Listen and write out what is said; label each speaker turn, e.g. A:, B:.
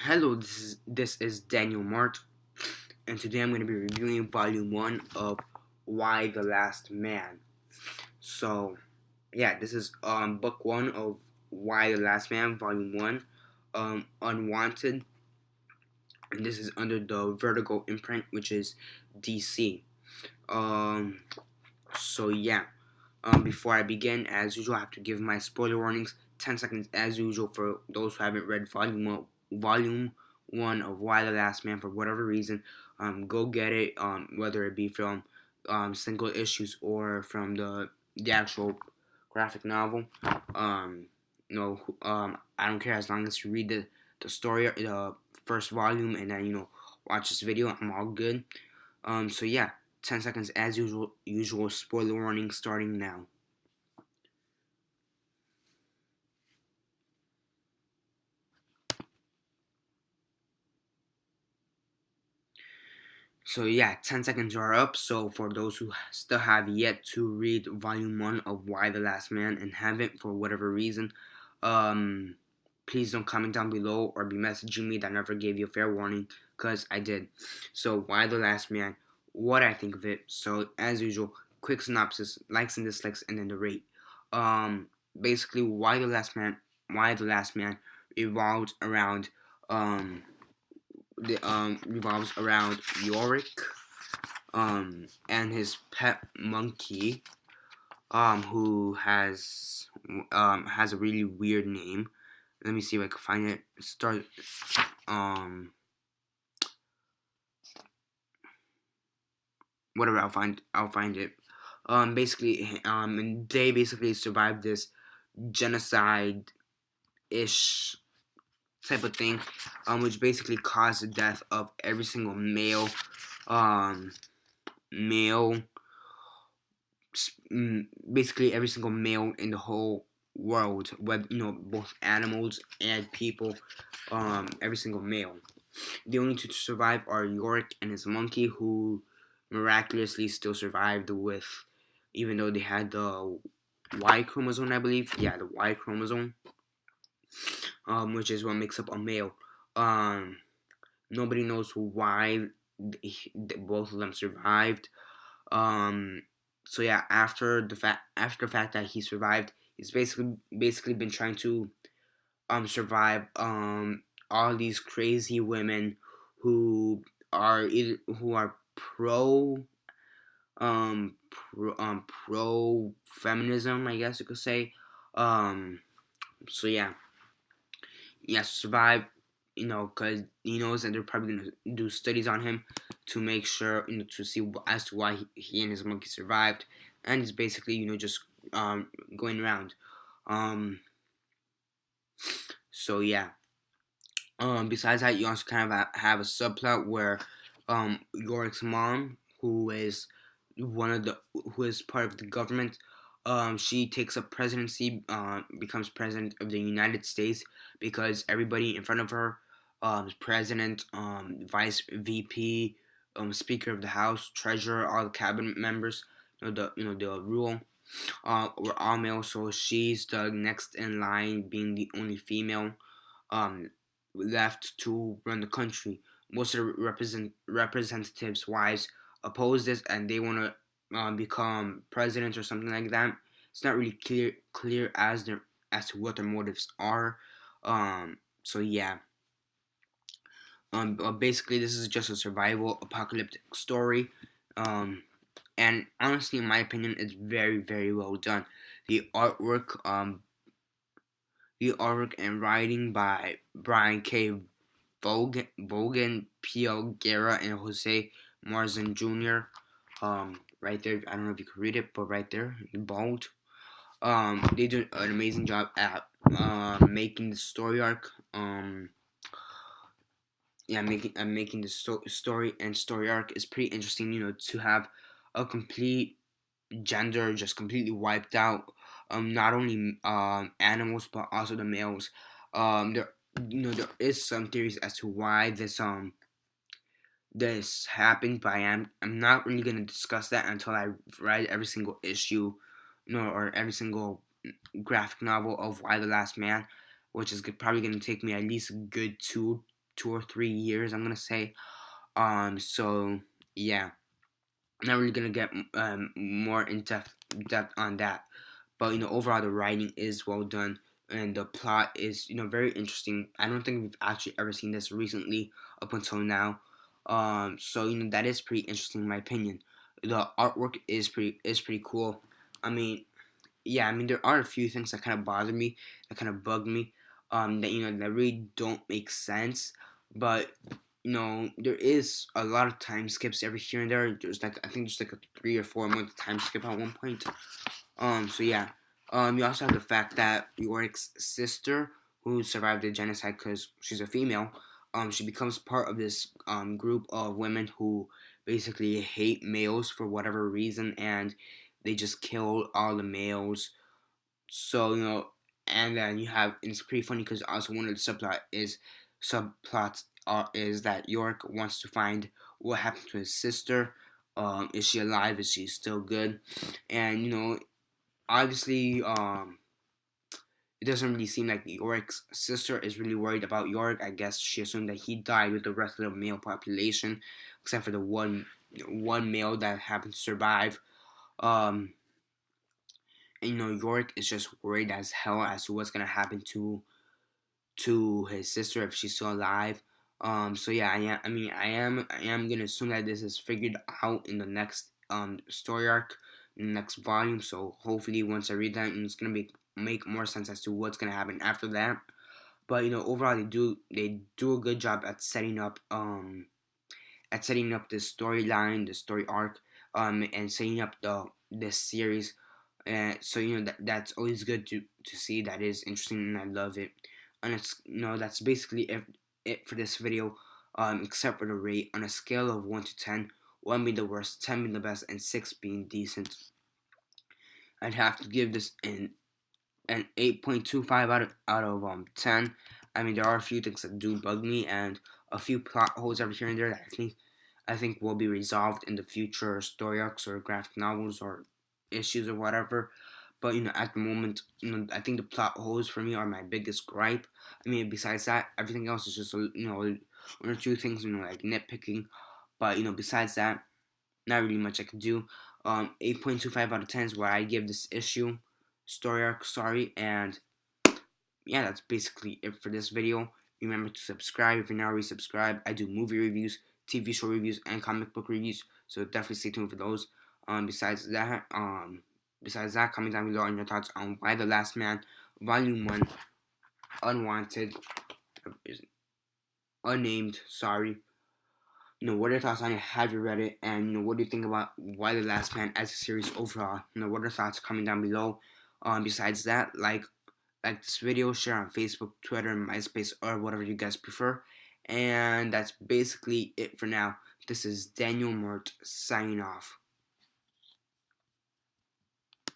A: Hello, this is Daniel Mart, and today I'm going to be reviewing Volume One of Why the Last Man. So, yeah, this is Book One of Why the Last Man, Volume One, Unwanted, and this is under the Vertigo imprint, which is DC. Um, so yeah, before I begin, as usual, I have to give my spoiler warnings. 10 seconds, as usual, for those who haven't read Volume One of Why the Last Man for whatever reason. Go get it. Whether it be from single issues or from the actual graphic novel. I don't care as long as you read the story, the first volume, and then watch this video. I'm all good. So yeah, 10 seconds as usual. Usual spoiler warning starting now. So yeah, 10 seconds are up. So for those who still have yet to read Volume One of Why the Last Man and haven't for whatever reason, um, please don't comment down below or be messaging me that I never gave you a fair warning, cause I did. So Why the Last Man? What I think of it. So as usual, quick synopsis, likes and dislikes, and then the rate. Um, Basically, Why the Last Man? Why the Last Man evolved around revolves around Yorick and his pet monkey who has a really weird name. Let me see if I can find it. Start um whatever, I'll find it. Basically and they basically survived this genocide ish type of thing, which basically caused the death of every single um male basically every single male in the whole world, whether both animals and people, every single male. The only two to survive are Yorick and his monkey, who miraculously still survived with, even though they had the Y chromosome, I believe. Yeah, the Y chromosome, which is what makes up a male. Um, Nobody knows why both of them survived. Um, so yeah, after the fact that he survived, he's basically been trying to survive all these crazy women who are pro feminism, I guess you could say. Um, so yeah, survive. Because he knows that they're probably gonna do studies on him to make sure, to see as to why he and his monkey survived, and he's basically, just going around. Um, so yeah. Besides that, you also kind of have a subplot where Yorick's mom, who is part of the government, she takes up presidency, becomes president of the United States because everybody in front of her, president, vice VP, speaker of the House, treasurer, all the cabinet members, the rule, were all male. So she's the next in line, being the only female. Um, Left to run the country. Most of the representatives' wives oppose this, and they want to become president or something like that. It's not really clear as to what their motives are. So yeah. Basically, this is just a survival apocalyptic story. Um, and honestly, in my opinion, it's very, very well done. The artwork, um, the artwork and writing by Brian K. Vaughan, P.L. Guerra, and Jose Marzan Jr. Right there, I don't know if you can read it, but right there, in bold. They do an amazing job at making the story arc. Making the story and story arc is pretty interesting. To have a complete gender just completely wiped out. Not only animals but also the males. There is some theories as to why this happened, but I'm not really gonna discuss that until I write every single issue, or every single graphic novel of Why the Last Man, which is probably gonna take me at least a good 2 or 3 years, I'm gonna say. So yeah, I'm not really gonna get more in depth on that. But overall, the writing is well done, and the plot is very interesting. I don't think we've actually ever seen this recently up until now. So that is pretty interesting in my opinion. The artwork is pretty cool. I mean, yeah, I mean there are a few things that kind of bother me, that kind of bug me, that that really don't make sense. But there is a lot of time skips every here and there. There's like I think there's like a 3 or 4 month time skip at one point. So yeah. You also have the fact that Yorick's sister, who survived the genocide because she's a female, she becomes part of this group of women who basically hate males for whatever reason, and they just kill all the males. So and then you have, and it's pretty funny because also one of the subplots is that York wants to find what happened to his sister. Is she alive? Is she still good? And obviously, it doesn't really seem like York's sister is really worried about York. I guess she assumed that he died with the rest of the male population, except for the one male that happened to survive. Um, and York is just worried as hell as to what's gonna happen to his sister if she's still alive. So yeah, I am gonna assume that this is figured out in the next story arc, in the next volume. So hopefully, once I read that, it's gonna make more sense as to what's gonna happen after that. But overall, they do a good job at setting up the storyline, the story arc, and setting up this series. So that's always good to see. That is interesting, and I love it. And it's that's basically it for this video. Except for the rate on a scale of 1 to 10, 1 being the worst, 10 being the best, and 6 being decent. I'd have to give this an 8.25 out of 10. I mean, there are a few things that do bug me, and a few plot holes over here and there that I think will be resolved in the future story arcs or graphic novels or issues or whatever. But at the moment, I think the plot holes for me are my biggest gripe. I mean, besides that, everything else is just one or two things like nitpicking. But besides that, not really much I can do. 8.25 out of 10 is where I give this issue, story arc. Sorry, and yeah, that's basically it for this video. Remember to subscribe if you're not already subscribed. I do movie reviews, TV show reviews, and comic book reviews, so definitely stay tuned for those. Besides that, comment down below on your thoughts on Y the Last Man, Volume 1, Unwanted, Unnamed, sorry. What are your thoughts on it? Have you read it? And what do you think about Y the Last Man as a series overall? What are your thoughts? Comment down below. Besides that, like this video, share on Facebook, Twitter, MySpace, or whatever you guys prefer. And that's basically it for now. This is Daniel Mart signing off.